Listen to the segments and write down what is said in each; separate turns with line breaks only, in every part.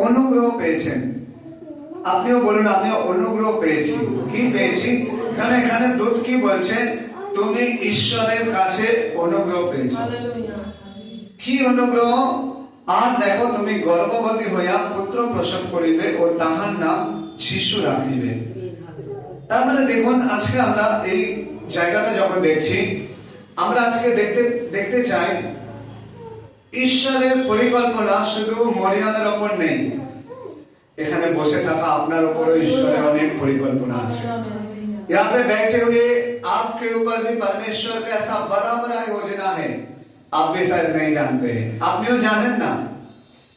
অনুগ্রহ পেয়েছেন। আপনিও বলুন আমিও অনুগ্রহ পেয়েছি। কি পেয়েছি? কারণ এখানে দূত কি বলছে? তুমি ঈশ্বরের কাছে অনুগ্রহ পেয়েছো। কি অনুগ্রহ? আর দেখো তুমি গর্ভবতী হইয়া পুত্র প্রসব করিবে ও তাহার নাম যিশু রাখিবে। তার মানে দেখুন, আজকে আমরা এই জায়গাটা যখন দেখছি, আমরা আজকে দেখতে চাই ঈশ্বরের পরিকল্পনা শুধু মরিয়মের ওপর নেই। এখানে বসে থাকা আপনার উপরও ঈশ্বরের অনেক পরিকল্পনা আছে। यहाँ पे बैठे हुए आपके ऊपर भी परमेश्वर का ऐसा बड़ा बड़ा योजना है, आप भी शायद नहीं जानते हैं, আপনিও জানেন না।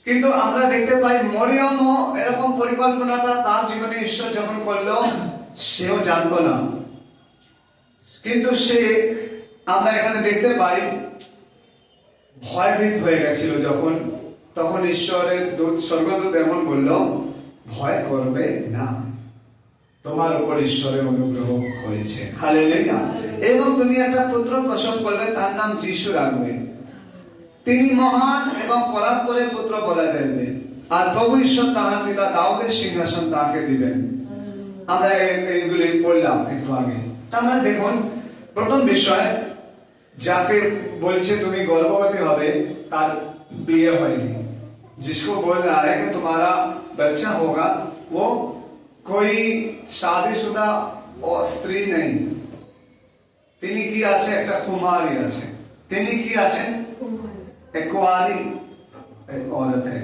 কিন্তু আমরা দেখতে পাই মরিয়মও এরকম পরিকল্পনাটা তার জীবনে ঈশ্বর যখন করলো, সেও জানতো না। কিন্তু সে, আমরা এখানে দেখতে পাই, ভয়ভীত হয়ে গেছিল যখন, তখন ঈশ্বরের দূত, স্বর্গদূত এমন বলল, ভয় করবে না, তোমার উপর ঈশ্বরের অনুগ্রহ হয়েছে, হালেলুয়া। এবং তুমি একটা পুত্র প্রসব করবে, তার নাম যিশু রাখবে। তিনি মহান এবং পরাৎপরের পুত্র বলা যাবে, আর প্রভু ঈশ্বর তাহার পিতা দাউদের সিংহাসন তাকে দিবেন। আমরা এইগুলি পড়লাম একটু আগে। তার মানে দেখুন, প্রথম বিষয়, যাকে বলছে তুমি গর্ভবতী হবে, তার বিয়ে হয়নি। जिसको बोल रहा है कि तुम्हारा बच्चा होगा, वो कोई शादीशुदा स्त्री नहीं। তিনি কি আছে? একটা কুমারী আছে। তিনি কি আছেন? एक कुंवारी औरत है।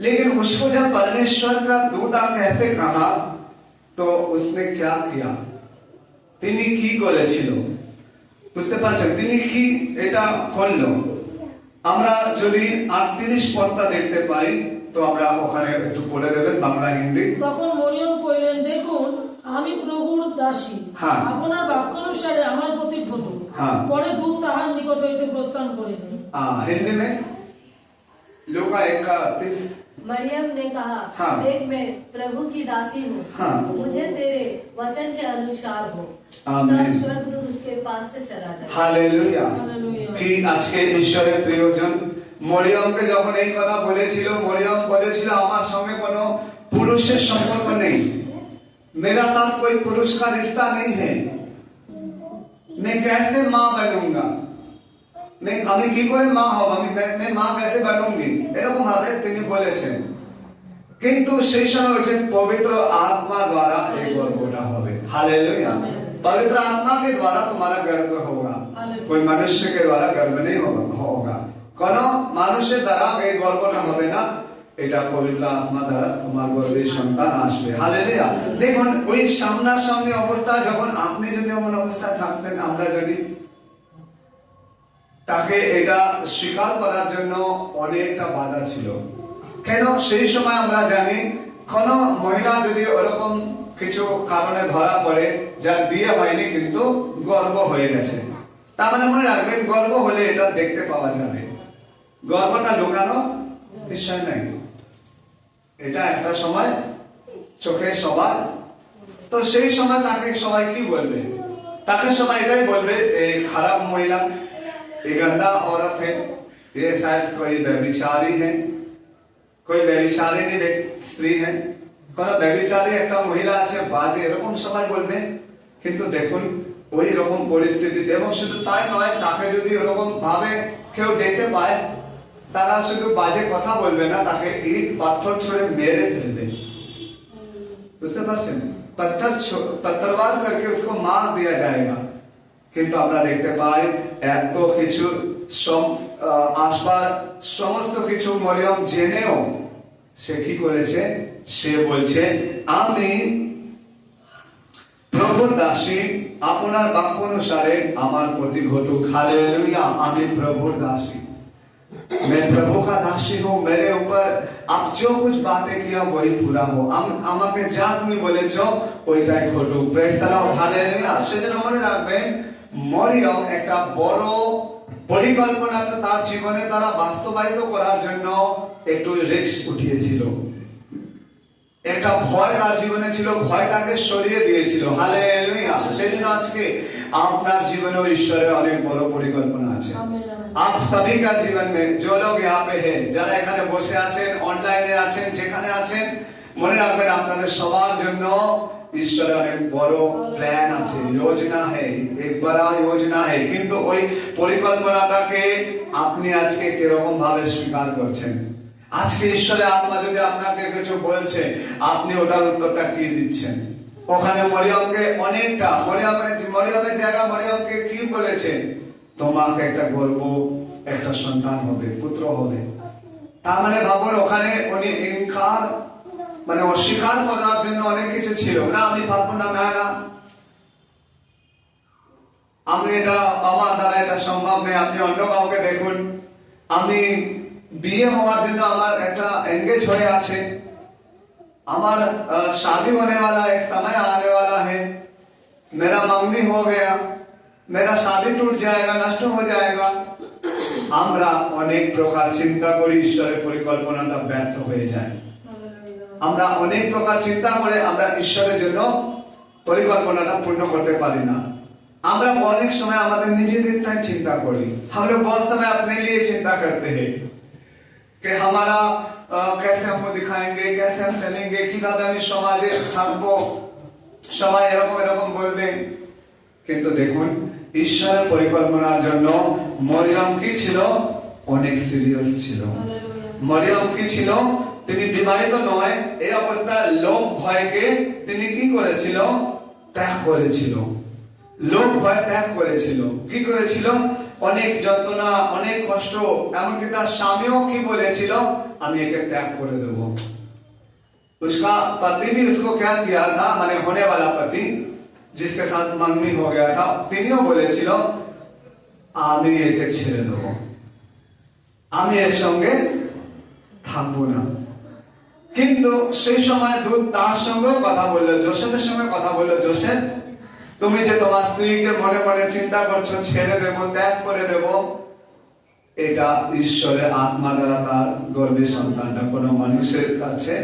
लेकिन उसको जब परमेश्वर का दूत आके ऐसे कहा, तो उसने क्या किया? তিনি কি করেছিল? বুঝতে পারছেন? তিনি কি এটা করলো? আমরা যদি 38 পদটা দেখতে পাই, তো আমরা ওখানে একটু বলে দেবেন বাংলা হিন্দি।
তখন মরিয়ম কইলেন, দেখুন আমি প্রভুর দাসী, আপনার বাক্য অনুসারে আমার প্রতি ঘটুক। পরে দূত তাহার নিকট হইতে প্রস্থান করিলেন।
हिंदी में लूका 1:38।
मरियम ने कहा, देख मैं प्रभु की दासी हूँ, मुझे तेरे वचन के अनुसार हो। तब स्वर्गदूत उसके पास से चला गया।
हालेलुया। কি আজকে ঈশ্বরের প্রিয়জন, মরিয়মকে যখন এই কথা বলেছিল, মরিয়ম বলেছিল আমার সঙ্গে কোনো পুরুষের সম্পর্ক নেই, मेरा साथ कोई पुरुष का रिश्ता नहीं है, मैं कैसे माँ बनूंगा, আমি কি করে মা হব, আমি মা कैसे बनूंगी, এরকম ভাবে তিনি বলেছেন। কিন্তু সেই সময় বলছেন পবিত্র आत्मा द्वारा এই গর্ভটা হবে। हालेलुया। पवित्र आत्मा के द्वारा तुम्हारा गर्भ होगा, कोई मनुष्य के द्वारा गर्भ नहीं होगा। কোনো মানুষের দ্বারা এই গর্ভটা হবে না, এটা পবিত্র আত্মা দ্বারা তোমার গর্ভে সন্তান আসবে। হালেলুয়া। দেখুন, ওই সামনাসামনি অবস্থা, যখন আপনি যদি এমন অবস্থায় থাকতেন, আমরা যদি, তাকে এটা স্বীকার করার জন্য অনেকটা বাধা ছিল। কেন? সেই সময় আমরা জানি, কোন মহিলা যদি ওরকম কিছু কারণে ধরা পড়ে, যার বিয়ে হয়নি কিন্তু গর্ভ হয়ে গেছে, তার মানে মনে রাখবেন, গর্ভ হলে এটা দেখতে পাওয়া যাবে, গর্ভটা লুকানো বিষয় নাই, এটা একটা সময় চোখে সবার। তো সেই সময় তাকে সবাই কি বলবে? তাকে সবাই এটাই বলবে, এই খারাপ মহিলা, ये गंदा औरत है, ये शायद कोई व्यभिचारी है, कोई व्यभिचारिणी स्त्री है, কোন ব্যভিচারী একটা মহিলা আছে, বাজে, এরকম সবাই বলবে। কিন্তু দেখুন, ওই রকম পরিস্থিতিতে, এবং শুধু তাই নয়, তাকে যদি ওরকম ভাবে কেউ দেখতে পায়, তারা শুধু বাজে কথা বলবে না, তাকে ইট পাথর ছুঁড়ে মেরে ফেলবে। বুঝতে পারছেন? पत्थरवार करके उसको मार दिया जाएगा। কিন্তু আমরা দেখতে পাই এত কিছু আসবার সমস্ত কিছু মরিয়ম জেনেও সে কি করেছে? সে বলছে আমি প্রভুর দাসী, আপনার বাক্য অনুসারে আমার প্রতি ঘটুক। हालेलुया। আমি প্রভুর দাসী, मैं प्रभु का दासी हूँ, मेरे ऊपर आप जो कुछ बातें किया वही पूरा हो, আমাকে যা তুমি বলেছো ওইটাই ঘটুক। Praise the lord. हालेलुया। সেজন্য মনে রাখবেন, মরিয়ম একটা বড় পরিকল্পনাটা তার জীবনে তারা বাস্তবায়িত করার জন্য একটু রিস্ক উঠিয়েছিল, একটা ভয় তার জীবনে ছিল, ভয়টাকে সরিয়ে দিয়েছিল। হালেলুয়া। সেজন্য আজকে আপনার জীবনে ঈশ্বরের অনেক বড় পরিকল্পনা আছে। आप सभी का जीवन में जो लोग यहाँ पे है, যারা এখানে বসে আছেন, অনলাইনে আছেন, যেখানে আছেন, মনে রাখবেন আপনাদের সবার জন্য ঈশ্বরের অনেক বড় প্ল্যান আছে, যোজনা है, एक बड़ा योजना है। কিন্তু ওই পরিকল্পনাটাকে আপনি আজকে কিরকম ভাবে স্বীকার করছেন? আজকে ঈশ্বরের আত্মা যদি আপনাকে কিছু বলছে, আপনি ওটার উত্তরটা কি দিচ্ছেন? ওখানে মরিয়মকে অনেকটা মরিয়মের জায়গা মরিয়মকে কি বলেছে? তোমাকে একটা গর্ভ একটা সন্তান হবে, পুত্র হবে। তার মানে ভাবুন ওখানে উনি ইনকার মানে অস্বীকার করার জন্য অনেক কিছু ছিল না, আমি পারবো না, না না আমি এটা আমার দ্বারা এটা সম্ভব নেই, আপনি অন্য কাউকে দেখুন, আমি বিয়ে হওয়ার জন্য আমার একটা এঙ্গেজ হয়ে আছে, আমার शादी होने वाला है, समय आने वाला है, मेरा मंगनी हो गया, मेरा शादी टूट जाएगा, नष्ट हो जाएगा। আমরা অনেক প্রকার চিন্তা করি, ঈশ্বরের পরিকল্পনাটা ব্যর্থ হয়ে যায়। আমরা অনেক প্রকার চিন্তা করে আমরা ঈশ্বরের জন্য পরিকল্পনাটা পূর্ণ করতে পারি না। আমরা অনেক সময় আমাদের নিজেদেরটাই চিন্তা করি। हम लोग बहुत समय अपने लिए चिंता करते हैं कि हमारा कैसे हम दिखाएंगे, कैसे हम चलेंगे, কিভাবে আমি সমাজে থাকবো, সবাই এরকম এরকম বলবে। কিন্তু দেখুন ঈশ্বরের পরিকল্পনার জন্য মরিয়ম কি ছিল? অনেক সিরিয়াস ছিল। মরিয়ম কি ছিল? তিনি বিবাহিত নয়, এই অবস্থায় লোক ভয়কে তিনি কি করেছিল? ত্যাগ করেছিল। লোক ভয় ত্যাগ করেছিল। কি করেছিল? অনেক যন্ত্রণা, অনেক কষ্ট, এমনকি তার স্বামীও কি বলেছিল? আমি একে ত্যাগ করে দেবো। उसका पति भी उसको क्या किया था, माने होने वाला पति जिसके साथ मंगनी हो गया था, তিনিও বলেছিল আমি একে ছেড়ে দেবো, আমি এর সঙ্গে থাকবো না। কিন্তু সেই সময় দূত তার সঙ্গেও কথা বললো, যোসেফের সঙ্গে কথা বললো, যোসেফ তুমি যে তোমার স্ত্রীকে মনে মনে চিন্তা করছো ছেড়ে দেবো, ত্যাগ করে দেব, এটা ঈশ্বরের আত্মা দ্বারা তার গর্ভের সন্তানটা কোনো মানুষের কাছে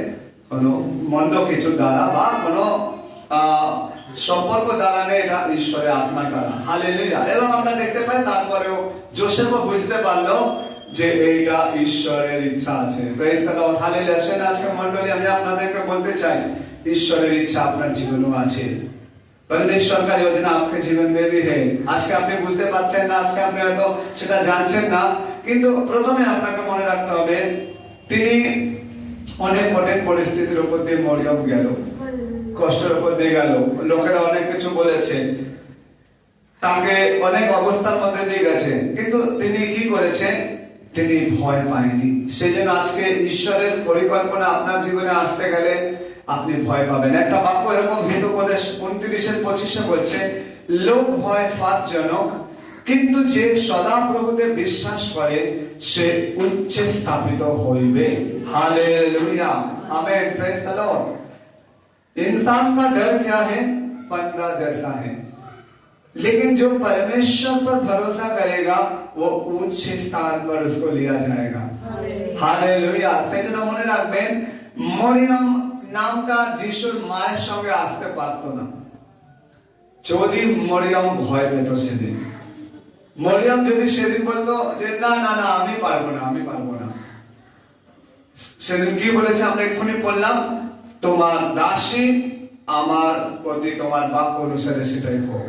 কোনো মন্দ কিছু দ্বারা বা কোনো সম্পর্ক দ্বারা নেই, এটা ঈশ্বরের আত্মা দ্বারা। হালেলুয়া। এবং আমরা দেখতে পাই তারপরেও যোসেফও বুঝতে পারলো যে এইটা ঈশ্বরের ইচ্ছা আছে। Praise the Lord. হালেলুয়া। সেন আজকে মণ্ডলী আমি আপনাদেরকে বলতে চাই ঈশ্বরের ইচ্ছা আপনার জীবনেও আছে। परमेश्वर का योजना आपके जीवन में भी है। আজকে আপনি বুঝতে পারছেন না, আজকে আপনি হয়তো সেটা জানছেন না, কিন্তু প্রথমে আপনাকে মনে রাখতে হবে তিনি অনেক কঠিন পরিস্থিতির উপর দিয়ে মরিয়ম গেল, কষ্টের উপর দিয়ে গেল, লোকেরা অনেক কিছু বলেছে, তাকে অনেক অবস্থার মধ্যে দিয়ে গেছে, কিন্তু তিনি কি করেছে? তিনি ভয় পায়নি। সেই জন্য আজকে ঈশ্বরের পরিকল্পনা আপনার জীবনে আসতে গেলে আপনি ভয় পাবেন। একটা বাক্য এরকম হিতোপদেশ 29-25 বলছে, লোক ভয় ফাঁদজনক, কিন্তু যে সদা প্রভুতে বিশ্বাস করে সে উচ্চে স্থাপিত হইবে। Hallelujah, amen, praise the Lord. इंसान का डर क्या है? फंदा जैसा है, लेकिन जो परमेश्वर पर भरोसा करेगा वो ऊंचे स्थान पर उसको लिया जाएगा। हालेलुया। সেজন্য মনে রাখবেন মরিয়ম নামটা যিশুর মায়ের সঙ্গে আসতে পারতো না যদি মরিয়ম ভয় পেত। সেদিন মরিয়ম যদি সেদিন বলতো যে না না না আমি পারবো না, আমি পারবো না, সেদিন কি বলেছে আমরা এক্ষুনি পড়লাম, তোমার দাসী আমার প্রতি তোমার বাক্য অনুসারে সেটাই হোক।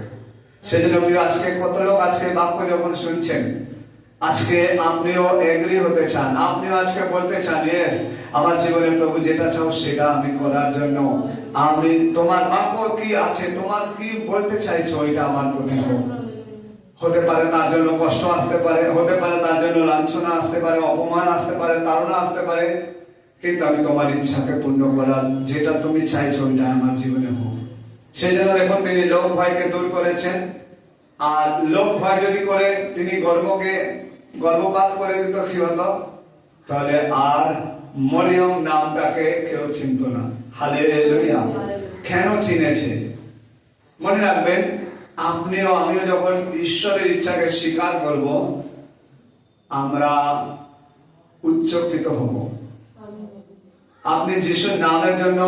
সেজন্য আজকে কত লোক আজকে বাক্য যখন শুনছেন, আজকে আপনিও এগ্রি হতে চান, আপনিও আজকে বলতে চান ইয়েস আমার জীবনে প্রভু যেটা চাও সেটা আমি করার জন্য আমি তোমার বাক্য কি আছে, তোমার কি বলতে চাইছো এটা আমার প্রতি হোক। হতে পারে তার জন্য কষ্ট আসতে পারে, হতে পারে তার জন্য লাঞ্ছনা আসতে পারে, অপমান আসতে পারে, তাড়না আসতে পারে, কিন্তু আমি তোমার ইচ্ছাকে পূর্ণ করার যেটা তুমি চাইছো ওইটা আমার জীবনে হোক। সেই জন্য দেখুন তিনি লোক ভয়কে দূর করেছেন। আর লোক ভয় যদি করে তিনি গর্ভপাত করে দিত কি হতো? তাহলে আর মরিয়ম নামটাকে কেউ চিনত না। হালেলুয়া। কেন চিনেছে? মনে রাখবেন আপনিও আমিও যখন ঈশ্বরের ইচ্ছাকে স্বীকার করব আমরা উচ্চকিত হব। আপনি যিশুর নামের জন্য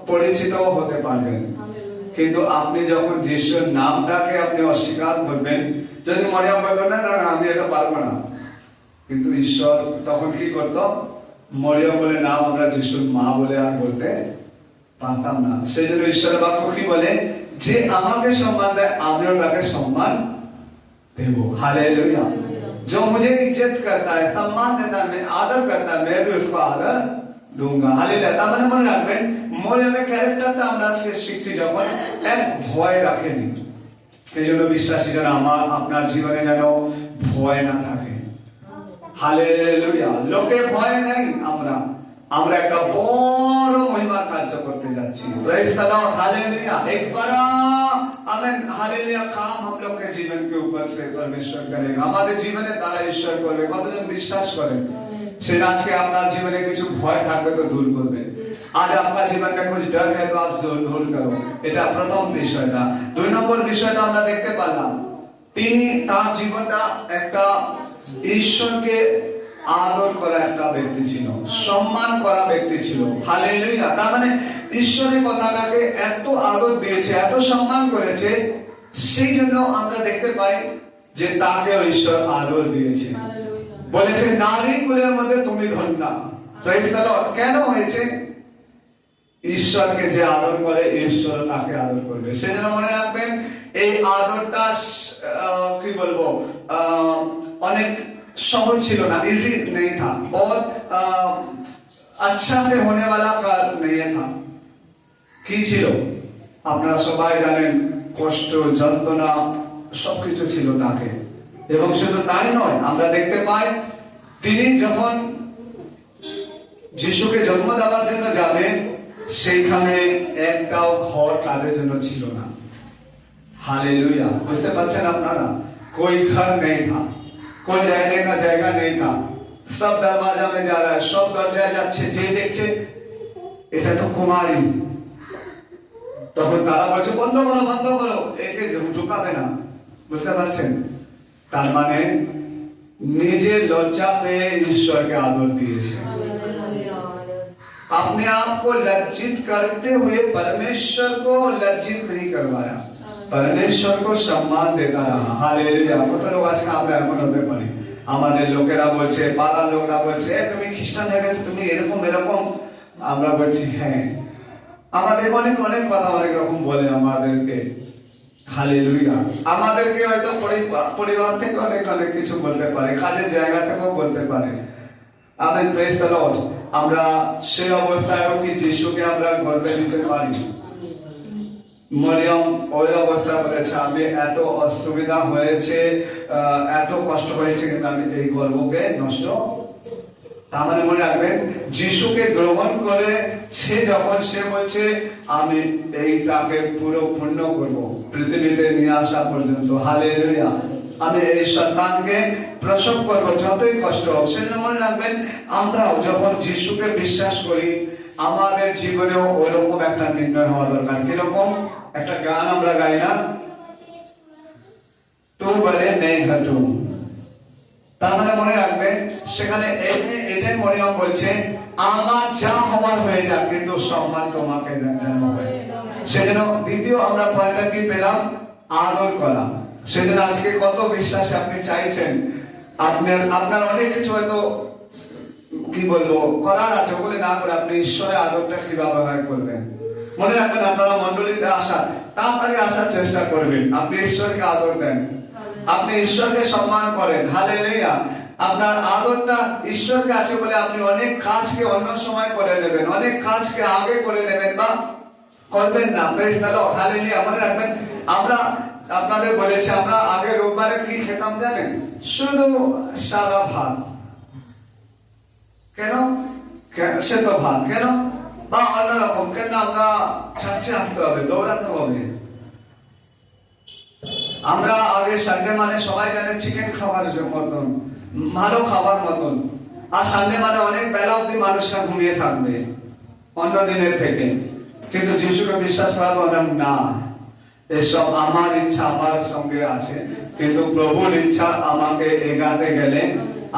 পরিচিত হতে পারবেন, কিন্তু আপনি যখন যিশুর নামটাকে আপনি অস্বীকার করবেন, যদি মরিয়ম বলতো না না আমি এটা পারবো না, কিন্তু ঈশ্বর তখন কি করতো, মরিয়ম বলে নাম আমরা যিশুর মা বলে আর বলতে পারতাম না। সেই জন্য ঈশ্বরের বাক্য কি বলে, যে আমাকে সম্মান দেয় আমিও তাকে সম্মান देवो। हालेलुया। जो मुझे इज्जत करता है, सम्मान देता है, मैं आदर करता है, मैं भी उसको आदर दूंगा। हालेलुया। তার মানে মনে রাখবেন, মরিয়মের ক্যারেক্টারটা আমরা আজকে শিখছি যখন এক ভয় রাখেনি। এই জন্য বিশ্বাসী যেন আমার আপনার জীবনে যেন ভয় না থাকে। হালেলুয়া। লোকে ভয় নেই, আমরা একটা বড় মহিমার কার্য করতে যাচ্ছি। Praise the Lord. हालेलुया। एक बड़ा आमेन हालेलुया काम हम लोग के जीवन के ऊपर से परमेश्वर करेगा। আমাদের জীবনে তারা ঈশ্বর করবে। কতজন বিশ্বাস করেন? সেটা আজকে আপনার জীবনে কিছু ভয় থাকবে তো দূর করবে। आज आपका जीवन में कुछ डर है तो आप दूर करो। এটা প্রথম বিষয়টা। দুই নম্বর বিষয়টা আমরা দেখতে পেলাম, তিনি তার জীবনটা একটা ঈশ্বরকে আদর করা একটা ব্যক্তি ছিল, সম্মান করা ব্যক্তি ছিল। হালেলুয়া। তার মানে ঈশ্বরের কথাটাকে এত আদর দিয়েছে, এত সম্মান করেছে, সেই জন্য আমরা দেখতে পাই যে তাকে ঈশ্বর আদর দিয়েছে। বলেছে নারী কুলের মধ্যে তুমি ধন্যা। Praise the Lord. কেন হয়েছে? ঈশ্বরকে যে আদর করে ঈশ্বর তাকে আদর করবে। সেজন্য মনে রাখবেন, এই আদরটা কি বলবো অনেক सहज ছিল না, इजी नहीं था, बहुत अच्छा से होने वाला कार्य नहीं था। কি ছিল? আপনারা সবাই জানেন, কষ্ট, যন্ত্রণা সবকিছু ছিল তাকে। এবং শুধু তাই নয়, আমরা দেখতে পাই তিনি যখন যিশুকে জন্ম দেওয়ার জন্য যাবে, সেইখানে একটাও ঘর তাদের জন্য ছিল না। हालेलुया। বুঝতে পারছেন আপনারা? कोई घर नहीं था, कोई रहने का जगह नहीं था। सब दरवाजा में जा रहा है, सब दरजाয় যাচ্ছে, যে দেখছে এটা তো কুমারী। তখন তারা বলছে বন্ধ করো, একে ঢুকাবে না। বুঝতে পারছেন? তার মানে নিজের লজ্জা পেয়ে ঈশ্বরকে আদর দিয়েছে। अपने आप को लज्जित करते हुए परमेश्वर को लज्जित नहीं करवाया, परमेश्वर को सम्मान देता रहा। हालेलुया। কত লোক আজকে আমরা এমন হতে পারি, আমাদের লোকেরা বলছে, পাড়ার লোকরা বলছে তুমি খ্রিস্টান হয়ে গেছো, তুমি এরকম এরকম। আমরা বলছি হ্যাঁ, আমাদের অনেক অনেক কথা অনেক রকম বলে আমাদেরকে। হালেলুয়া। আমাদেরকে হয়তো পরিবার থেকে অনেক অনেক কিছু বলতে পারে, কাজের জায়গা থেকেও বলতে পারে। আমেন। Praise the Lord. আমরা সেই অবস্থায়ও কি যিশুকে আমরা গর্বে নিতে পারি? মরিয়ম ওই অবস্থা বলেছে, আমি এত অসুবিধা হয়েছে, এত কষ্ট হয়েছে, কিন্তু আমি এই গর্বকে নষ্ট। তার মানে মনে রাখবেন, যিশুকে গ্রহণ করে যখন সে বলছে আমি এইটাকে পুরো পূর্ণ করব পৃথিবীতে নিয়ে আসা পর্যন্ত। হালেলুয়া। আমি এই সন্তানকে প্রসব করবো যতই কষ্ট হোক। সেজন্য মনে রাখবেন, আমরাও যখন যিশুকে বিশ্বাস করি, আমাদের জীবনেও ওরকম একটা নির্ণয় হওয়া দরকার। কিরকম? একটা গান আমরা গাই না, তো বলে নেই ঘটু। তার মানে মনে রাখবেন, সেখানে এটাই মরিয়ম বলছে, আমার যা হবার হয়ে যাক, কিন্তু সম্মান তোমাকে যেন হয়। সেজন্য দ্বিতীয় আমরা পয়েন্টটা কি পেলাম? আদর করা। সেজন্য আজকে কত বিশ্বাসে আপনি চাইছেন, আপনার অনেক কিছু হয়তো কি বলবো করার আছে, ওগুলো না করে আপনি ঈশ্বরের আদরটা কিভাবে হয় করবেন। মনে রাখবেন, আপনারা মন্ডলীতে আসা তাড়াতাড়ি আসার চেষ্টা করবেন। আপনি ঈশ্বরকে আদর দেন, আপনি ঈশ্বরকে সম্মান করেন। হালেলুয়া। আপনার আদরটা ঈশ্বরকে আছে বলে আপনি অনেক কাজকে অন্য সময় করে নেবেন, অনেক কাজকে আগে করে নেবেন বা করবেন না। Praise the Lord. হালেলুয়া। মনে রাখবেন, আমরা আপনাদের বলেছি, আমরা আগে রোববারে কি খেতাম জানেন? শুধু সাদা ভাত। কেন? সেদ্ধ ভাত। কেন? বা অন্যরকম। কেন? আমরা চার্চে আসতে হবে, দৌড়াতে হবে। আমরা আগে সানডে মানে সবাই জানে চিকেন খাবার মতন, ভালো খাবার মতন। আর সানডে মানে অনেক বেলা অব্দি মানুষরা ঘুমিয়ে থাকবে অন্য দিনের থেকে। কিন্তু যিশুকে বিশ্বাস করাবো না, এসব আমার ইচ্ছা আমার সঙ্গে আছে, কিন্তু প্রভুর ইচ্ছা আমাকে এগাতে গেলে,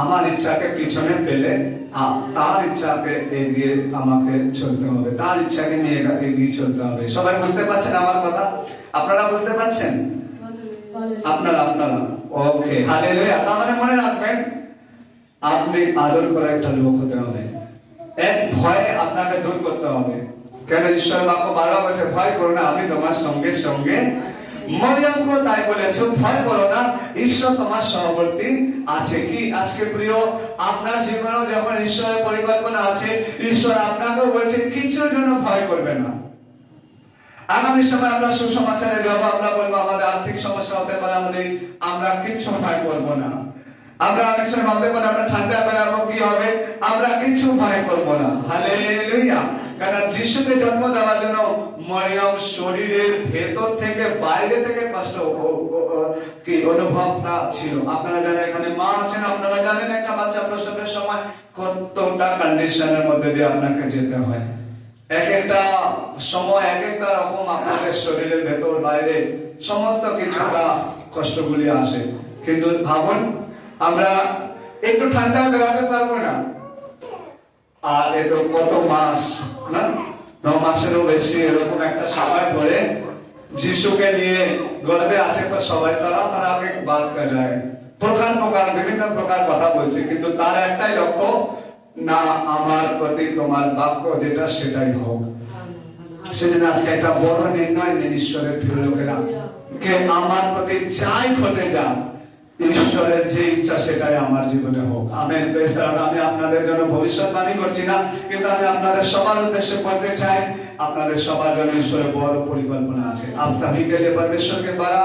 আমার ইচ্ছাকে পিছনে ফেলে তার ইচ্ছাকে এগিয়ে আমাকে চলতে হবে, তার ইচ্ছাকে নিয়ে এগিয়ে চলতে হবে। সবাই বুঝতে পারছেন আমার কথা? আপনারা বুঝতে পারছেন? আপনারা ওকে। হালেলুয়া। তার মানে মনে রাখবেন, আপনি আদর করা একটা লোক হতে হবে। এক ভয় আপনাকে দূর করতে হবে। কেন ঈশ্বর বাক্য বারবার বলছে ভয় করো না, আমি তোমার সঙ্গে সঙ্গে। মরিয়মকে তাই বলেছে ভয় করো না, ঈশ্বর তোমার সহবর্তী আছে। কি আজকে প্রিয় আপনার জীবনেও যখন ঈশ্বরের পরিকল্পনা আছে, ঈশ্বর আপনাকেও বলছে কিছুর জন্য ভয় করবে না। আগামী সময় আমরা সুসমাচারে যাবো, আমরা বলবো আমাদের আর্থিক সমস্যা হতে পারে, আমরা কিছু ভয় করবো না। আমরা অনেক সময় ভাবতে পারি আমরা ঠান্ডা বেড়াবো, কি হবে, আমরা কিছু ভয় করবো না। হালেলুয়া। কারণ যিশুকে জন্ম দেওয়ার জন্য মরিয়ম শরীরের ভেতর থেকে বাইরে থেকে কষ্ট কি অনুভবটা ছিল। আপনারা জানেন এখানে মা আছেন, আপনারা জানেন একটা বাচ্চা প্রসবের সময় কতটা কন্ডিশনের মধ্যে দিয়ে আপনাকে যেতে হয়। এক একটা সময় এক একটা রকম আপনাদের শরীরের ভেতর বাইরে সমস্ত কিছুটা কষ্টগুলি আসে। কিন্তু ভাবুন আমরা একটু ঠান্ডা বেড়াতে পারবো না, আর এত কত মাস না, 9 মাসেরও বেশি এরকম একটা সময় ধরে যিশুকে নিয়ে গর্বে আছে, তো সবাই তারা বাদ করে যায়, প্রকার বিভিন্ন প্রকার কথা বলছে, কিন্তু তার একটাই লক্ষ্য, না আমার প্রতি তোমার বাক্য যেটা সেটাই হোক। সেজন্য আজকে একটা বড় নির্ণয় নেন ঈশ্বরের প্রিয় লোকেরা, কে আমার প্রতি যাই ঘটে যাক, ঈশ্বরের যে ইচ্ছা সেটাই আমার জীবনে হোক। আমেন। আমি আপনাদের জন্য ভবিষ্যৎবাণী করছি না, কিন্তু আমি আপনাদের সবার উদ্দেশ্যে বলতে চাই, আপনাদের সবার জন্য ঈশ্বরের বড় পরিকল্পনা আছে। आप सभी के लिए परमेश्वर के बड़ा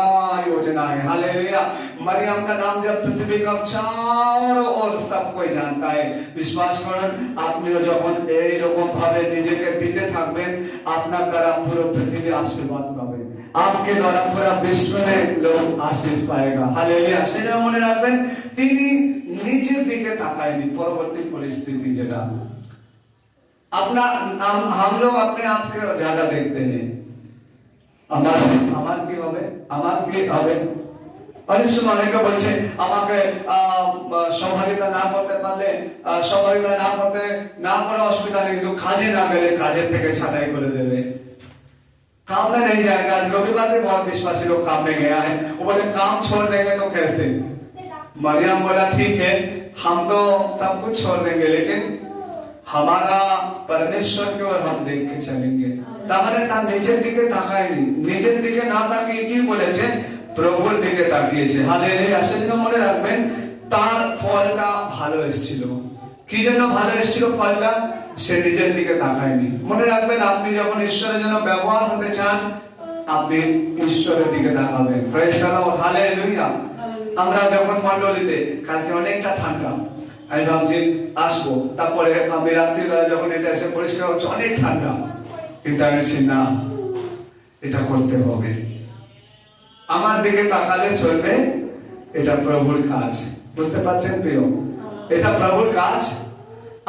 योजना है। हालेलुया। मरियम का नाम जब पृथ्वी का चारों ओर सब कोई जानता है, বিশ্বাস করুন আপনিও যখন এই রকম ভাবে নিজেকে দিতে থাকবেন, আপনার দ্বারা পুরো পৃথিবী আশীর্বাদ পাবে, आपके द्वारा पूरा विश्व में लोग आशीष पाएगा। हालेलुया। সেটা মনে রাখবেন, তিনি নিজের দিকে তাকায়নি পরবর্তী পরিস্থিতি যেটা अपना हम लोग अपने आप को ज्यादा देखते हैं, আমার কি হবে, আমার কি হবে। অনেক সময় অনেকে বলছে আমাকে সহযোগিতা না করতে পারলে, সহযোগিতা না করে অসুবিধা নেই, কিন্তু কাজে না গেলে কাজের থেকে ছাঁটাই করে দেবে, काम में नहीं जाएगा। रविवार में बहुत विश्वासी लोग काम में गया है, वो बोले काम छोड़ देंगे तो कैसे। मरियम बोला ठीक है हम तो सब कुछ छोड़ देंगे, लेकिन हमारा परमेश्वर की ओर हम देख के चलेंगे। তাহলে তার নিজের দিকে তাকায়নি, নিজের দিকে না তাকিয়ে কি বলেছে, প্রভুর দিকে তাকিয়েছে। হালেলুয়া। সেজন্য মনে রাখবেন তার ফলটা ভালো এসেছিল। কি জন্য ভালো এসেছিল ফলটা, সে নিজের দিকে তাকায়নি। মনে রাখবেন আপনি যখন ঈশ্বরের জন্য ব্যবহার হতে চান, আপনি ঈশ্বরের দিকে তাকাবেন। Praise the Lord. হালেলুয়া। আমরা যখন মণ্ডলীতে কালকে অনেকটা ঠান্ডা, আমি ভাবছি আসবো, তারপরে আমি রাত্রিবেলা যখন এটা এসে পরিষ্কার হচ্ছে অনেক ঠান্ডা, কিন্তু আমি বলছি না, এটা করতে হবে, আমার দিকে তাকালে চলবে, এটা প্রভুর কাজ। বুঝতে পারছেন প্রিয়, এটা প্রভুর কাজ।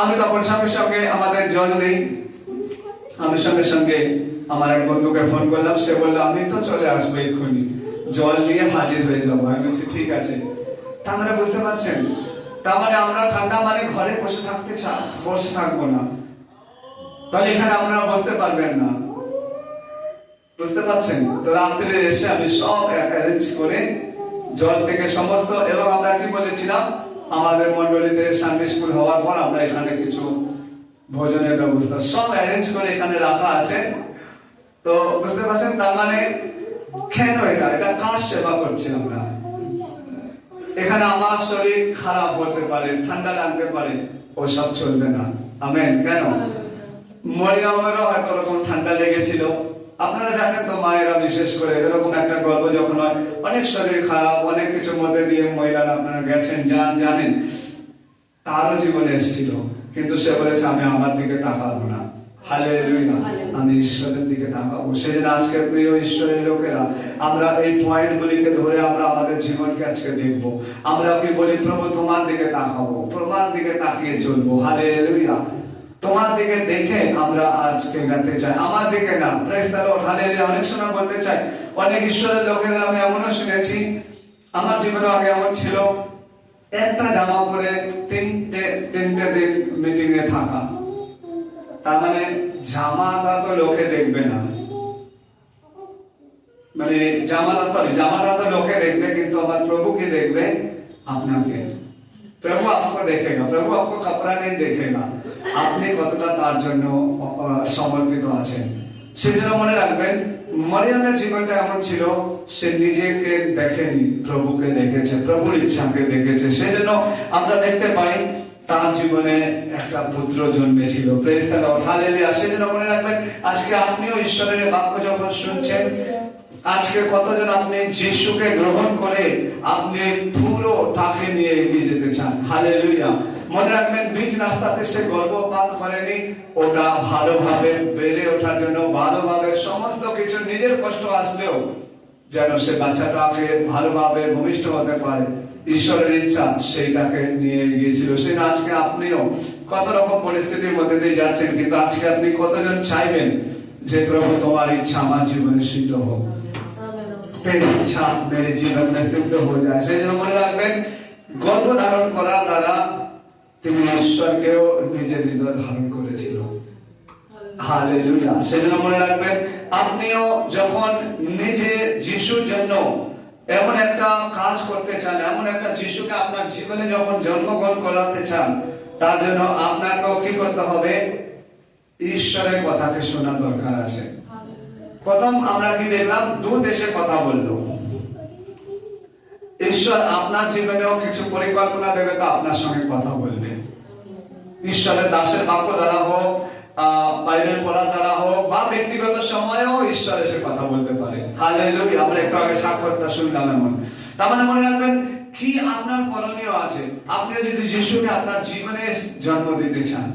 আমি তখন সঙ্গে সঙ্গে আমাদের জল নেই, আমি সঙ্গে সঙ্গে আমার এক বন্ধুকে ফোন করলাম, সে বললো আমি তো চলে আসবো এক্ষুনি, জল নিয়ে হাজির হয়ে যাবো। আমি বলছি ঠিক আছে। তার মানে বুঝতে পারছেন, তার মানে আমরা ঠান্ডা মানে ঘরে বসে থাকবো না, তাহলে এখানে আপনারা বলতে পারবেন না। বুঝতে পারছেন তো, রাত্রে এসে আমি সব অ্যারেঞ্জ করে জল থেকে সমস্ত, এবং আমরা কি বলেছিলাম, আমাদের মন্ডলীতে সানডে স্কুল হওয়ার পর আমরা এখানে কিছু ভোজনের ব্যবস্থা সব অ্যারেঞ্জ করে এখানে রাখা আছে। তো বুঝতে পারছেন, তার মানে কেন এটা কাজ সেবা করছি আমরা। এখানে আমার শরীর খারাপ হতে পারে, ঠান্ডা লাগতে পারে, ও সব চলবে না। আমেন। কেন, মরিয়মেরও হয়তো ওরকম ঠান্ডা লেগেছিল। আপনারা জানেন তো, মায়েরা বিশেষ করে এরকম একটা গল্প যখন হয়, অনেক শরীর খারাপ, অনেক কিছুর মধ্যে দিয়ে মহিলারা আপনারা গেছেন, জানেন, তারও জীবনে এসেছিল, কিন্তু সে বলেছে আমি আমার দিকে তাকাবো না। হালেলুয়া। আমি ঈশ্বরের দিকে তাকাবো। সেজন্য আজকে প্রিয় ঈশ্বরের লোকেরা, আমরা এই পয়েন্ট গুলিকে ধরে আমরা আমাদের জীবনকে আজকে দেখবো। আমরা কি বলি, প্রভু তোমার দিকে তাকাবো, তোমার দিকে তাকিয়ে চলবো। হালেলুয়া। তোমার দিকে দেখে আমরা আজকে গাতে চাই, আমার দিকে না। Praise the Lord. হালেলুয়া। অনেক সময় বলতে চাই, অনেক ঈশ্বরের লোকেরা আমি এমনও শুনেছি, আমার জীবনে আগে এমন ছিল, একটা জামা পরে তিনটে দিন মিটিং এ থাকা, তার মানে জামাটা তো লোকে দেখবে না, মানে জামাটা তো লোকে দেখবে, কিন্তু আমার প্রভু কি দেখবে, আপনাকে। প্রভু आपको देखेगा, প্রভু आपको कपड़ा नहीं देखेगा, আপনি কতটা তার জন্য সমর্পিত আছেন। সেজন্য মনে রাখবেন মরিয়মের জীবনটা এমন ছিল, সে নিজেকে দেখেনি, প্রভুকে দেখেছে, প্রভুর ইচ্ছাকে দেখেছে। সেজন্য আমরা দেখতে পাই তার জীবনে একটা পুত্র জন্মেছিল। Praise the Lord, hallelujah. সেজন্য মনে রাখবেন আজকে আপনিও ঈশ্বরের বাক্য যখন শুনছেন, আজকে কতজন আপনি যিশুকে গ্রহণ করে আপনি পুরো তাকে নিয়ে এগিয়ে যেতে চান। হালেলুয়া। মনে রাখবেন বীজ রাস্তাতে সে গর্ভপাত করেনি, ওটা ভালোভাবে বেড়ে ওঠার জন্য, ভালোভাবে সমস্ত কিছু নিজের কষ্ট আসলেও যেন সে বাচ্চাটাকে ভালোভাবে ভূমিষ্ঠ হতে পারে, ঈশ্বরের ইচ্ছা সেইটাকে নিয়ে গিয়েছিল। সে আজকে আপনিও কত রকম পরিস্থিতির মধ্যে দিয়ে যাচ্ছেন, কিন্তু আজকে আপনি কতজন চাইবেন যে প্রভু তোমার ইচ্ছা আমার জীবনে সিদ্ধ হোক, তেরি ইচ্ছা মেরে জীবন में सिद्ध हो जाए। সেই জন্য মনে রাখবেন গর্ভ ধারণ করার দ্বারা তিনি ঈশ্বরকেও নিজের হৃদয় ধারণ করেছিল। হালেলুয়া। সেজন্য মনে রাখবেন আপনিও যখন নিজে যিশুর জন্য এমন একটা কাজ করতে চান, এমন একটা যিশুকে আপনার জীবনে যখন জন্মগ্রহণ করাতে চান, তার জন্য আপনাকেও কি করতে হবে? ঈশ্বরের কথাকে শোনা দরকার আছে। প্রথম আমরা কি দেখলাম? দু দেশে কথা বললো। ঈশ্বর আপনার জীবনেও কিছু পরিকল্পনা দেবে, তো আপনার সঙ্গে কথা বলবে। ঈশ্বরের দাসের বাক্য দ্বারা হোক, বাইবেল পড়ার দ্বারা হোক, বা ব্যক্তিগত সময়েও ঈশ্বর এসে কথা বলতে পারে। হালেলুয়া। আমরা একটু আগে সাক্ষাৎটা শুনলাম এমন। তার মানে মনে রাখবেন কি আপনার করণীয় আছে। আপনি যদি যিশুকে আপনার জীবনে জন্ম দিতে চান,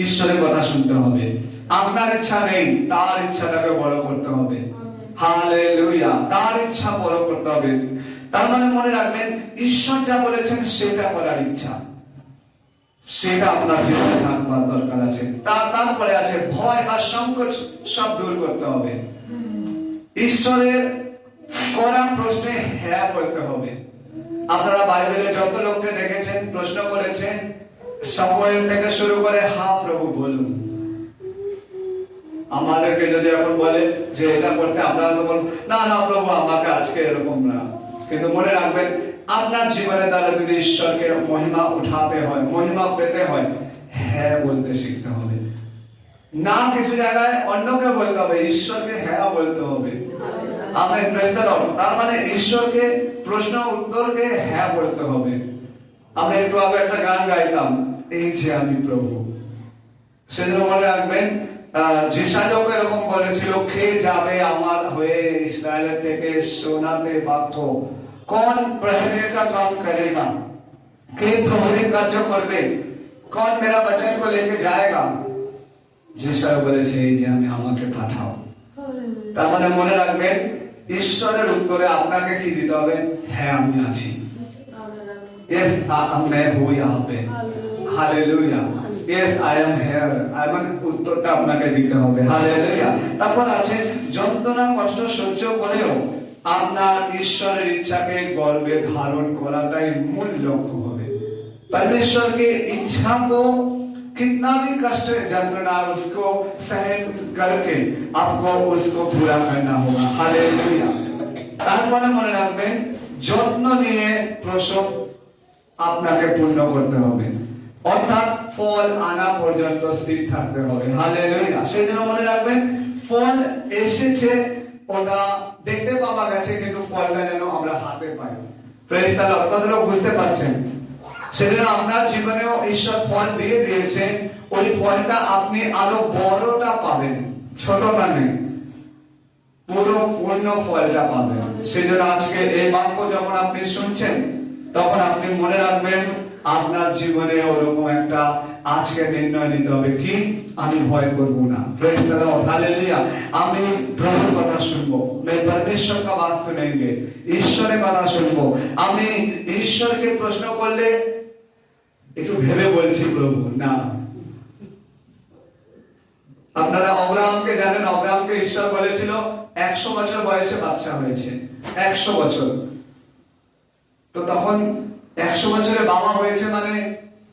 ঈশ্বরের কথা শুনতে হবে। আপনার ইচ্ছা নেই, তার ইচ্ছাটাকে বড় করতে হবে। হালেলুয়া। তার ইচ্ছা বড় করতে হবে। তার মানে মনে রাখবেন ঈশ্বর যা বলেছেন সেটা করার ইচ্ছা, সেটা আপনার জীবনে থাকবার দরকার আছে। তারপরে আছে ভয় বা সংকোচ, সব দূর করতে হবে। ঈশ্বরের করা প্রশ্নে হ্যাঁ বলতে হবে। আপনারা বাইবেলে যত লোককে দেখেছেন প্রশ্ন করেছেন, সামুয়েল থেকে শুরু করে হ্যাঁ প্রভু বলুন। আমাদেরকে যদি এখন বলে যে এটা করতে, আমরা বলবো না না প্রভু আমাকে আজকে এরকম না। কিন্তু মনে রাখবেন আপনার জীবনে দ্বারা যদি ঈশ্বরকে মহিমা উঠাতে হয়, মহিমা পেতে হয়, হ্যাঁ বলতে শিখতে হবে। না কিছু জায়গায় অন্যকে বলতে হবে, ঈশ্বরকে হ্যাঁ বলতে হবে। আমেন। Praise the Lord. তার মানে ঈশ্বরকে প্রশ্ন উত্তরকে হ্যাঁ বলতে হবে। আমরা একটু আগে একটা গান গাইলাম, এই যে আমি প্রভু। সেজন্য মনে রাখবেন যিশায়াও এরকম বলেছিল, কে যাবে আমার হয়ে ইসরায়েলের থেকে শোনাতে বাক্য, কোন প্রহরী का काम करेगा, কে প্রহরী কার্য করবে, কোন मेरा वचन को लेके जाएगा। যিশায়া বলেছে এই যে আমি, আমাকে পাঠাও। তার মানে মনে রাখবেন ঈশ্বরের উত্তরে আপনাকে কি দিতে হবে? হ্যাঁ আমি আছি। Yes, मैं हूँ यहाँ पे। Hallelujah. Yes, I am here. উত্তরটা আপনাকে দিতে হবে। হালেলুয়া। তারপর আছে যন্ত্রণা কষ্ট সহ্য করেও আপনার ঈশ্বরের ইচ্ছাকে গর্বে ধারণ করাটাই মূল লক্ষ্য হবে। परमेश्वर के इच्छा को कितना भी कष्ट যন্ত্রণা उसको सहन करके आपको उसको पूरा करना होगा। हालेलुया। তারপরে মনে রাখবেন যত্ন নিয়ে প্রসব আপনাকে পূর্ণ করতে হবে, অর্থাৎ ফল আনা পর্যন্ত স্থির থাকতে হবে। হালেলুয়া। সেই জন্য মনে রাখবেন ফল এসেছে, ওটা দেখতে পাওয়া গেছে, কিন্তু ফলটা যেন আমরা হাতে পাই। Praise the Lord. কত লোক বুঝতে পারছেন? সেজন্য আপনার জীবনেও ঈশ্বর ফল দিয়ে দিয়েছে, ওই ফলটা আপনি আরো বড়টা পাবেন, ছোটটা নেই, পুরো পূর্ণ ফলটা পাবেন। সেজন্য আজকে এই বাক্য যখন আপনি শুনছেন, তখন আপনি মনে রাখবেন আপনার জীবনে ওরকম একটা আজকে নির্ণয় নিতে হবে, কি আমি ভয় করব না। Praise the Lord. হালেলুয়া। আমি প্রভুর কথা শুনবো, मैं परमेश्वर का बात सुनेंगे, ঈশ্বরের কথা শুনবো। আমি ঈশ্বরকে প্রশ্ন করলে একটু ভেবে বলছি প্রভু না। আপনারা অব্রাহামকে জানেন, অব্রাহামকে ঈশ্বর বলেছিল 100 বছর বয়সে বাচ্চা হয়েছে। 100 বছর। তো তখন 100 বছরে বাবা হয়েছে মানে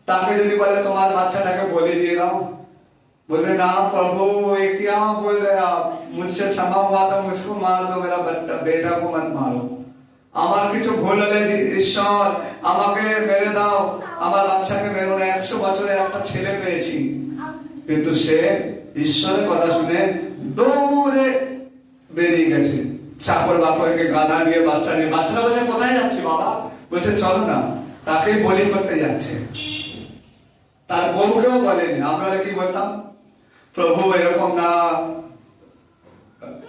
তাকে যদি বলে তোমার বাচ্চাটাকে বলে দিয়ে দাও, বলবে না প্রভু ये क्या बोल रहे आप, मुझसे क्षमा हुआ तो मुझको मार दो, मेरा बेटा को मत मारो। আমার কিছু ভুল হলে যে ঈশ্বর আমাকে মেরে দাও, আমার বাচ্চাকে মেরো না, 100 বছরে একটা ছেলে পেয়েছি। কিন্তু সে ঈশ্বরের কথা শুনে দৌড়ে বেরিয়ে গেছে, চাকর বাকরকে গাধা নিয়ে বাচ্চা নিয়ে। বাচ্চারা বলছে কোথায় যাচ্ছি বাবা? বলছে চলো না, তাকে বলি করতে যাচ্ছে। তার বউকেও বলেনি। আমরা কি বলতাম, প্রভু এরকম না,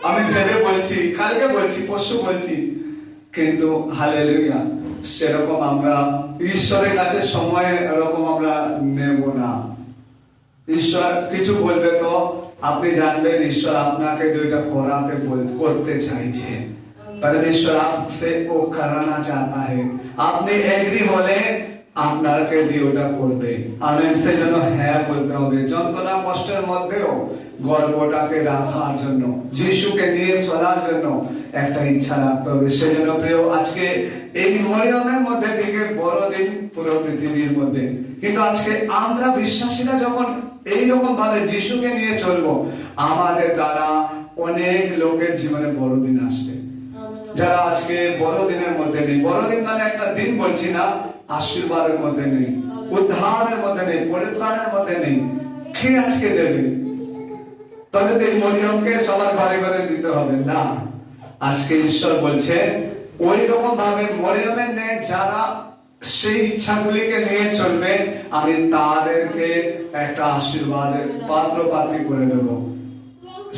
আমি ভেবে বলছি, কালকে বলছি, পরশু বলছি, কিন্তু হালেলুয়া সেরকম আমরা ঈশ্বরের কাছে সময় এরকম আমরা নেব না। ঈশ্বর কিছু বলবে তো আপনি জানবেন ঈশ্বর আপনাকে দুইটা করতে চাইছে, কারণ ঈশ্বর आपसे वो कराना चाहता है। আপনি এগ্রি হলে আপনাকে দিয়ে ওটা করবে। আমেন। সেজন্য হ্যাঁ বলতে হবে। যন্ত্রণা কষ্টের মধ্যেও গর্বটাকে রাখার জন্য, যিশুকে নিয়ে চলার জন্য একটা ইচ্ছা রাখতে হবে। সেজন্য প্রিয়, আজকে এই মরিয়মের মধ্যে থেকে বড়দিন পুরো পৃথিবীর মধ্যে, কিন্তু আজকে আমরা বিশ্বাসীরা যখন এইরকম ভাবে যিশুকে নিয়ে চলবো, আমাদের দ্বারা অনেক লোকের জীবনে বড়দিন আসবে, যারা আজকে বড়দিনের মধ্যে নেই। বড়দিন মানে একটা দিন বলছি না, আশীর্বাদের মধ্যে নেই, উদ্ধারের মধ্যে নেই, পরিত্রাণের মধ্যে নেই। কে আজকে দেবে? তবে এই মরিয়মকে সবার ঘরে ঘরে দিতে হবে না। আজকে ঈশ্বর বলছে ওই রকম ভাবে মরিয়মের নেই যারা সেই ইচ্ছাগুলিকে নিয়ে চলবে, আমি তাদেরকে একটা আশীর্বাদের পাত্র পাত্রী করে দেব।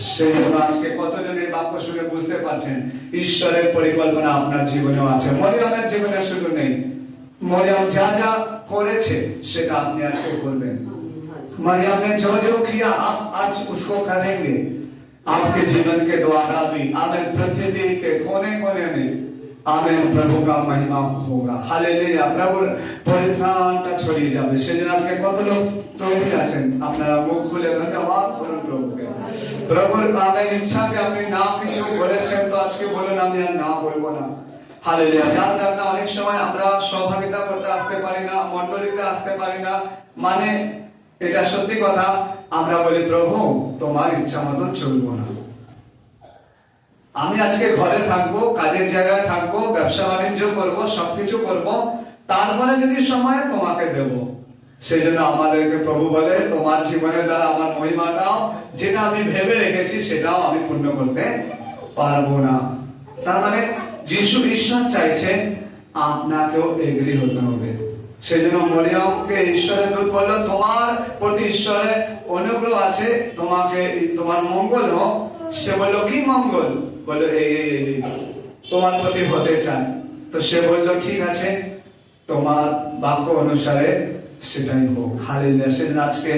সেই জন্য আজকে কতজন এই বাক্য শুনে বুঝতে পারছেন ঈশ্বরের পরিকল্পনা আপনার জীবনেও আছে। মরিয়মের জীবনে শুধু নেই, মরিয়ম যা যা করেছে সেটা আপনি আজকে করবেন। मरियम ने जो जो किया आप आज उसको करेंगे। आपके जीवन के द्वारा भी आमेन, पृथ्वी के कोने कोने में आमेन प्रभु का महिमा होगा। हालेलुया। प्रभु পরিত্রাণটা ছড়িয়ে যাবে। সেজন্য আজকে কত লোক তৈরি আছেন, আপনারা মুখ খুলে ধন্যবাদ করুন প্রভুকে। প্রভুর আমেন ইচ্ছাকে আপনি না কিছু বলেছেন, তো আজকে বলুন আমি আর না বলবো না। হালেলুয়া। याद रखना, অনেক সময় আমরা সহভাগিতা করতে আসতে পারি না, মণ্ডলীতে আসতে পারি না, মানে এটা সত্যি কথা। আমরা বলি প্রভু তোমার ইচ্ছা মতন চলবো না, আমি আজকে ঘরে থাকবো, কাজের জায়গায় থাকবো, ব্যবসা বাণিজ্য করবো, সবকিছু করবো, তারপরে যদি সময় তোমাকে দেব। সেই জন্য আমাদেরকে প্রভু বলে তোমার জীবনের দ্বারা আমার মহিমাটাও যেটা আমি ভেবে রেখেছি সেটাও আমি পূর্ণ করতে পারবো না। তার মানে যিশু ঈশ্বর চাইছে আপনাকেও এগ্রি হতে হবে। সেই জন্য মরিয়মকে ঈশ্বরের দূত বললো তোমার প্রতি ঈশ্বরের অনুগ্রহ আছে, তোমাকে তোমার মঙ্গল হোক। সে বললো কি মঙ্গল? বললো এই তোমার প্রতি হতে চায়। তো সে বললো ঠিক আছে, তোমার বাক্য অনুসারে সেটাই হোক। হালেলুয়া। সেদিন আজকে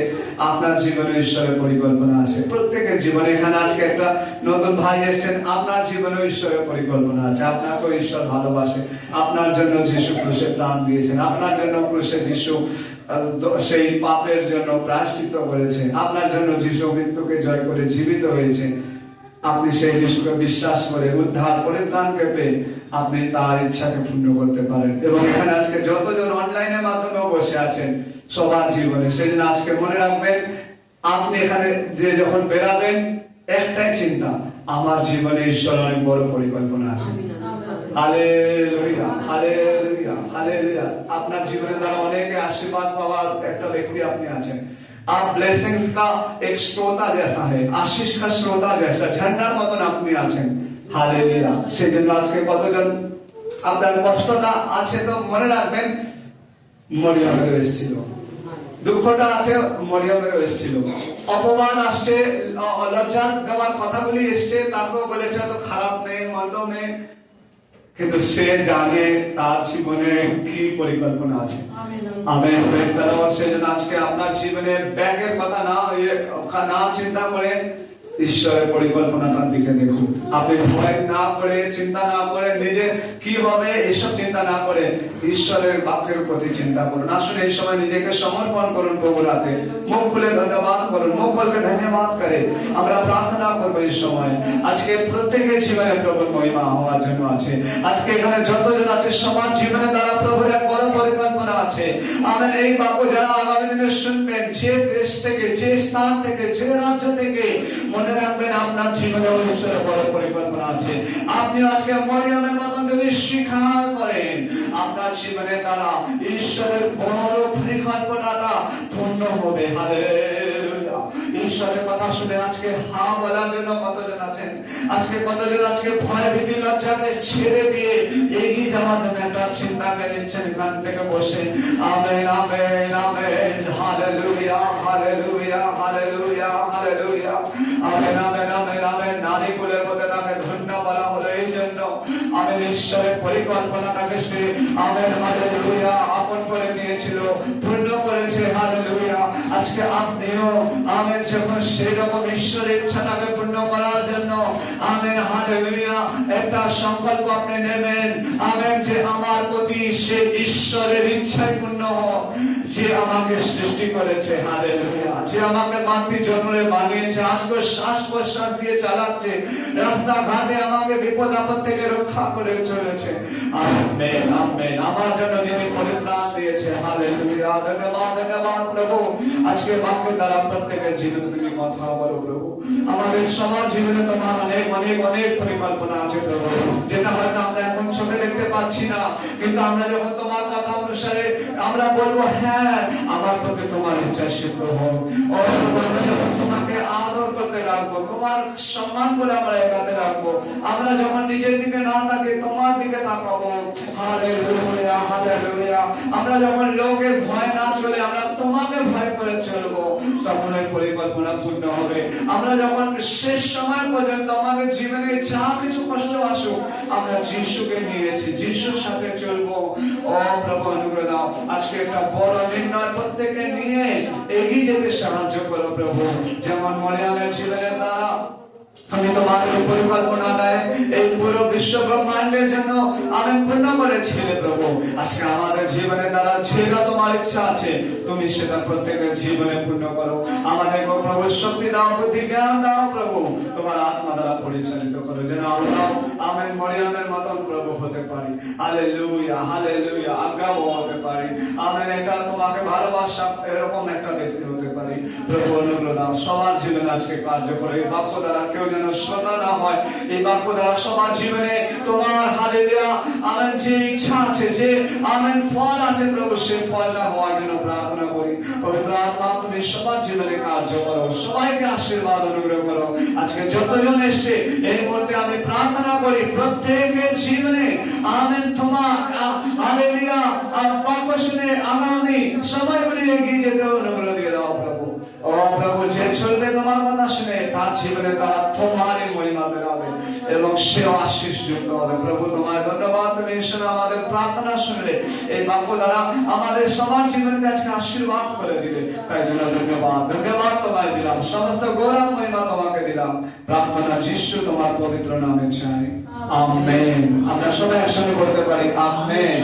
আপনার জীবনে ঈশ্বরের পরিকল্পনা আছে, প্রত্যেকের জীবনে। এখানে আজকে একটা নতুন ভাই এসেছেন, আপনার জীবনে ঈশ্বরের পরিকল্পনা আছে। আপনাকেও ঈশ্বর ভালোবাসে, আপনার জন্য যিশু ক্রুশে প্রাণ দিয়েছেন, আপনার জন্য ক্রুশে যিশু সেই পাপের জন্য প্রায়শ্চিত্ত করেছে, আপনার জন্য যিশু মৃত্যুকে জয় করে জীবিত হয়েছে। আপনি সেই যিশুকে বিশ্বাস করে উদ্ধার পরিত্রাণকে পেয়ে আপনি তার ইচ্ছাকে পূর্ণ করতে পারেন। এবং এখানে আজকে যতজন অনলাইনের মাধ্যমে বসে আছেন সবার জীবনে, সেদিন আজকে মনে রাখবেন আপনি এখানে যে যখন বেরাবেন একটাই চিন্তা, আমার জীবনে ঈশ্বর অনেক বড় পরিকল্পনা আছে। Hallelujah, hallelujah, hallelujah. আপনার জীবনে দ্বারা অনেক আশীর্বাদ পাওয়ার একটা ব্যক্তি আপনি আছেন। आप ब्लेसिंग्स का एक श्रोता जैसा है, आशीष का श्रोता जैसा झंडार मतन আপনি আছেন। হালেলুয়া। সেজন্য আজকে কতজন আপনার কষ্টটা আছে তো মনে রাখবেন মরিয়মের এসেছিল, দুঃখটা আছে মরিয়মের এসেছিল, অপমান আসছে, লজ্জা দেওয়ার কথাগুলি এসছে, তাকেও বলেছে তো খারাপ মেয়ে, মন্দ মেয়ে, কিন্তু সে জানে তার জীবনে কি পরিকল্পনা আছে। আমেন। সেজন্য আজকে আপনার জীবনে ব্যাগের কথা না চিন্তা করে ঈশ্বরের পরিকল্পনাটার দিকে দেখুন। আপনি ভয় না করে, চিন্তা না করে, নিজে কি হবে এসব চিন্তা না করে ঈশ্বরের বাক্যের প্রতি চিন্তা করুন। আসুন এই সময় নিজেকে সমর্পণ করুন প্রভুর হাতে, মুখ খুলে ধন্যবাদ করুন, মুখ খুলকে ধন্যবাদ করে আমরা প্রার্থনা করবো। এই সময় আজকে প্রত্যেকের জীবনে প্রভুর মহিমা হওয়ার জন্য আছে। আজকে এখানে যতজন আছে সবার জীবনে দ্বারা প্রভুর এক বড় পরিকল্পনা পরিকল্পনা আছে। আমেন। এই বাক্য যারা আগামী দিনে শুনবেন, যে দেশ থেকে, যে স্থান থেকে, যে রাজ্য থেকে, মনে রাখবেন আপনার জীবনে ঈশ্বরের বড় পরিকল্পনা আছে। আপনি আজকে মরিয়মের মতন যদি স্বীকার করেন, আপনার জীবনে তারা ঈশ্বরের বড় পরিকল্পনাটা পূর্ণ হবে। হালেলুয়া। ঈশ্বরের কথা শুনে আজকে হা বলার জন্য কতজন আছেন? আজকে কতজন আজকে ভয় ভীতি লজ্জাকে ছেড়ে দিয়ে এগিয়ে যাওয়ার জন্য একটা চিন্তা করে নিচ্ছেন এখান থেকে বসে? Amen, amen, amen. Hallelujah, hallelujah, hallelujah, hallelujah. Amen, amen, amen, amen. নারী কুলের মধ্যে তাকে ধন্য বলা হলো এই জন্য, আমেন, ঈশ্বরের পরিকল্পনাটাকে সে, আমেন, হালেলুয়া, আপন করে নিয়েছিল, পূর্ণ করেছে। হালেলুয়া। আজকে আপনিও, আমেন, যখন সেই রকম ঈশ্বরের ইচ্ছাটাকে পূর্ণ করার জন্য, আমেন, হালেলুয়া, একটা সংকল্প আপনি নেবেন, আমেন, যে আমার প্রতি সে ঈশ্বরের ইচ্ছাই পূর্ণ হোক, যে আমাকে সৃষ্টি করেছে। হালেলুয়া। যে আমাকে মাতৃ জন্মে বানিয়েছে, আজকে শ্বাস প্রশ্বাস দিয়ে চালাচ্ছে, রাস্তাঘাটে আমাকে বিপদ আপদ থেকে রক্ষা করে চলেছে। Amen, amen. আমার জন্য যিনি পরিত্রাণ দিয়েছে। হালেলুয়া। ধন্যবাদ, ধন্যবাদ প্রভু। আজকে বাক্যের দ্বারা প্রত্যেকের জীবনে তুমি কথা বলো প্রভু। আমাদের সবার জীবনে তোমার অনেক অনেক অনেক পরিকল্পনা আছে প্রভু, যেটা হয়তো আমরা এখন চোখে দেখতে পাচ্ছি না, কিন্তু আমরা যখন তোমার কথা অনুসারে আমরা বলবো, হ্যাঁ, আমার প্রতি তোমার ইচ্ছা সিদ্ধ হোক। ও প্রভু, আমরা যখন তোমাকে আদর করতে রাখবো, তোমার সম্মান করে আমরা এগাতে রাখবো, আমরা যখন নিজের দিকে না তাকে তোমার দিকে তাকাবো। Hallelujah, hallelujah. আমরা যখন লোকের ভয় না চলে আমরা তোমাকে ভয় করে চলবো, তখন ওই পরিকল্পনা পূর্ণ হবে। আমরা যখন শেষ সময় পর্যন্ত আমাদের জীবনে যা কিছু কষ্ট আসুক, আমরা যিশুকে নিয়েছি, যিশুর সাথে চলবো। ও প্রভু, অনুগ্রহ দাও। আজকে একটা বড় নির্ণয় প্রত্যেককে নিয়ে এগিয়ে যেতে সাহায্য করো প্রভু। যেমন মরিয়মের জীবনের দ্বারা তুমি তোমার পরিকল্পনা নেয় এই পুরো বিশ্ব ব্রহ্মাণ্ডের জন্য আমি পূর্ণ করেছিলে প্রভু। আজকে আমাদের জীবনে দ্বারা যেটা তোমার ইচ্ছা আছে, তুমি সেটা প্রত্যেকের জীবনে পূর্ণ করো। আমাদের প্রভু শক্তি দাও, বুদ্ধি জ্ঞান দাও প্রভু। তোমার আত্মা দ্বারা পরিচালিত করো, যেন আমরা আমেন মরিয়মের মতন প্রভু হতে পারি। Hallelujah, hallelujah. আজ্ঞাবহ হতে পারি। আমেন। এটা তোমাকে ভালোবাসা এরকম একটা ব্যক্তি হতে পারি প্রভু। অনুগ্রহ দাও। সবার জীবনে আজকে কার্য করে এই বাক্য দ্বারা কেউ যেন শ্রোতা না হয়। এই বাক্য দ্বারা সবার জীবনে তোমার হালেলুয়া, আমেন, যে ইচ্ছা আছে, যে আমেন ফল আছে প্রভু, সে ফল না হওয়ার জন্য প্রার্থনা করি। পবিত্র আত্মা, তুমি সবার জীবনে কার্য করো, সবাইকে আশীর্বাদ অনুগ্রহ করো। আজকে যতজন এসছে এই মুহূর্তে আমি প্রার্থনা করি, প্রত্যেকের জীবনে আমেন তোমার হালেলুয়া আর বাক্য শুনে আগামী সময়গুলি এগিয়ে যেতে অনুগ্রহ দিয়ে দাও প্রভু। ও প্রভু, যে চলবে তোমার কথা শুনে, তার জীবনে তারা তোমারই মহিমা বেরাবে এবং সেও আশীষ যুক্ত হবে প্রভু। তোমার ধন্যবাদ। তুমি শুনে আমাদের প্রার্থনা শুনলে, এই বাক্য দ্বারা আমাদের সবার জীবনকে আজকে আশীর্বাদ করে দিলে, তাই জন্য ধন্যবাদ, ধন্যবাদ তোমায় দিলাম। সমস্ত গৌরব মহিমা তোমাকে দিলাম। প্রার্থনা যিশু তোমার পবিত্র নামে চাই। আমেন। আমরা সবাই একসঙ্গে করতে পারি। আমেন।